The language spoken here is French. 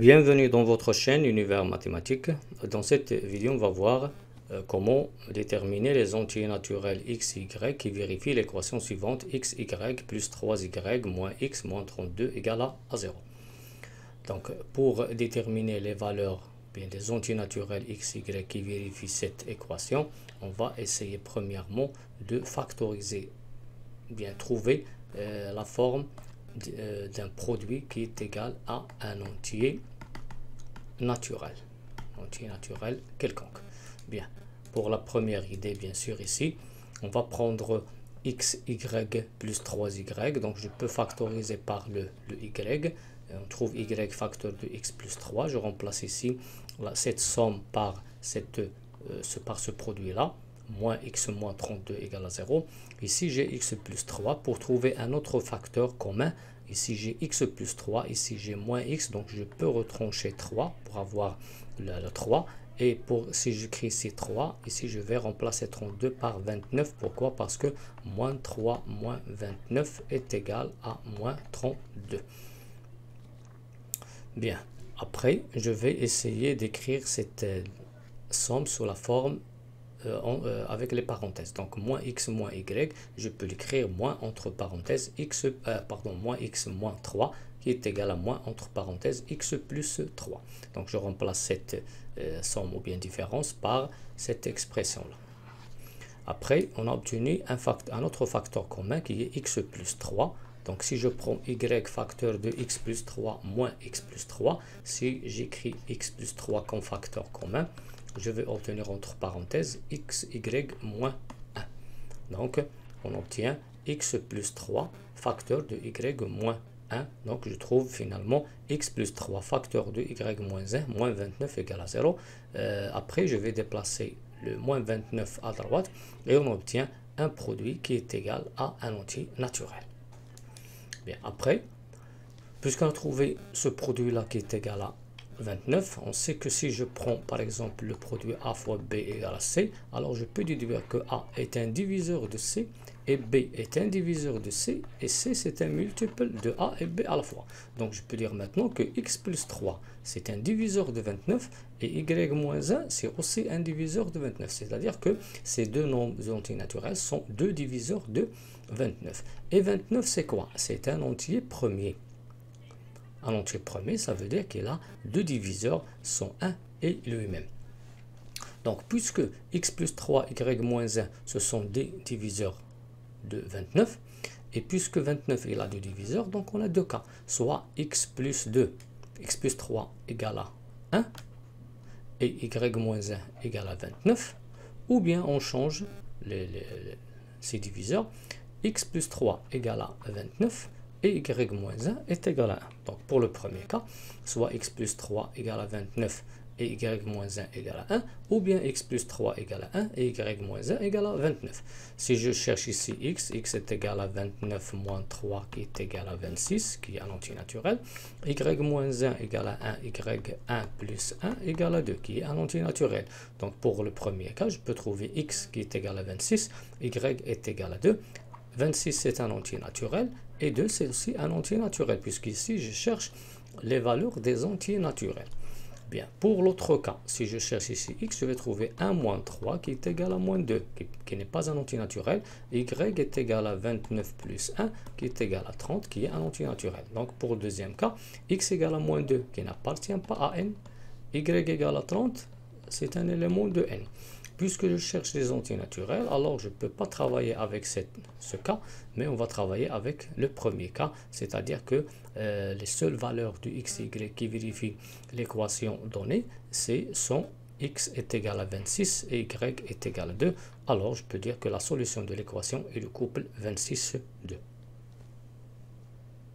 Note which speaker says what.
Speaker 1: Bienvenue dans votre chaîne Univers Mathématique. Dans cette vidéo, on va voir comment déterminer les entiers naturels x, y qui vérifient l'équation suivante x, y plus 3y moins x moins 32 égale à 0. Donc, pour déterminer les valeurs des entiers naturels x, y qui vérifient cette équation, on va essayer premièrement de factoriser, trouver la forme d'un produit qui est égal à un entier naturel quelconque. Bien, pour la première idée, bien sûr, ici, on va prendre x, y plus 3y, donc je peux factoriser par le y, on trouve y facteur de x plus 3, je remplace ici cette somme par ce produit-là, moins x moins 32 égale à 0. Ici, j'ai x plus 3. Pour trouver un autre facteur commun, ici j'ai x plus 3, ici j'ai moins x, donc je peux retrancher 3 pour avoir le 3. Et si j'écris ici 3, ici je vais remplacer 32 par 29. Pourquoi? Parce que moins 3 moins 29 est égal à moins 32. Bien, après, je vais essayer d'écrire cette somme sous la forme avec les parenthèses. Donc, moins x moins y, je peux l'écrire moins entre parenthèses moins x moins 3 qui est égal à moins entre parenthèses x plus 3. Donc, je remplace cette somme ou bien différence par cette expression-là. Après, on a obtenu un autre facteur commun qui est x plus 3. Donc, si je prends y facteur de x plus 3 moins x plus 3, si j'écris x plus 3 comme facteur commun, je vais obtenir entre parenthèses x, y moins 1. Donc, on obtient x plus 3 facteur de y moins 1. Donc, je trouve finalement x plus 3 facteur de y moins 1, moins 29 égale à 0. Après, je vais déplacer le moins 29 à droite et on obtient un produit qui est égal à un entier naturel. Bien, après, puisqu'on a trouvé ce produit-là qui est égal à 29, on sait que si je prends par exemple le produit A fois B égale à C, alors je peux déduire que A est un diviseur de C et B est un diviseur de C et C c'est un multiple de A et B à la fois. Donc je peux dire maintenant que x plus 3 c'est un diviseur de 29 et y moins 1 c'est aussi un diviseur de 29. C'est-à-dire que ces deux nombres entiers naturels sont deux diviseurs de 29. Et 29 c'est quoi? C'est un entier premier. Un entier premier, ça veut dire qu'il a deux diviseurs, sont 1 et lui-même. Donc, puisque x plus 3, y moins 1, ce sont des diviseurs de 29, et puisque 29 il a deux diviseurs, donc on a deux cas. Soit x plus 2, x plus 3 égale à 1, et y moins 1 égale à 29, ou bien on change ces diviseurs, x plus 3 égale à 29, et y moins 1 est égal à 1. Donc pour le premier cas, soit x plus 3 égale à 29 et y moins 1 égale à 1, ou bien x plus 3 égale à 1 et y moins 1 égale à 29. Si je cherche ici x est égal à 29 moins 3 qui est égal à 26, qui est un entier naturel, y moins 1 égale à 1, y1 plus 1 égale à 2, qui est un entier naturel. Donc pour le premier cas, je peux trouver x qui est égal à 26, y est égal à 2, 26 c'est un entier naturel et 2 c'est aussi un entier naturel puisqu'ici je cherche les valeurs des entiers naturels. Bien, pour l'autre cas, si je cherche ici x, je vais trouver 1 moins 3 qui est égal à moins 2 qui n'est pas un entier naturel, y est égal à 29 plus 1 qui est égal à 30 qui est un entier naturel. Donc pour le deuxième cas, x égale à moins 2 qui n'appartient pas à n, y égale à 30 c'est un élément de n. Puisque je cherche des entiers naturels, alors je ne peux pas travailler avec ce cas, mais on va travailler avec le premier cas, c'est-à-dire que les seules valeurs du x, y qui vérifient l'équation donnée, sont x est égal à 26 et y est égal à 2. Alors je peux dire que la solution de l'équation est le couple 26, 2.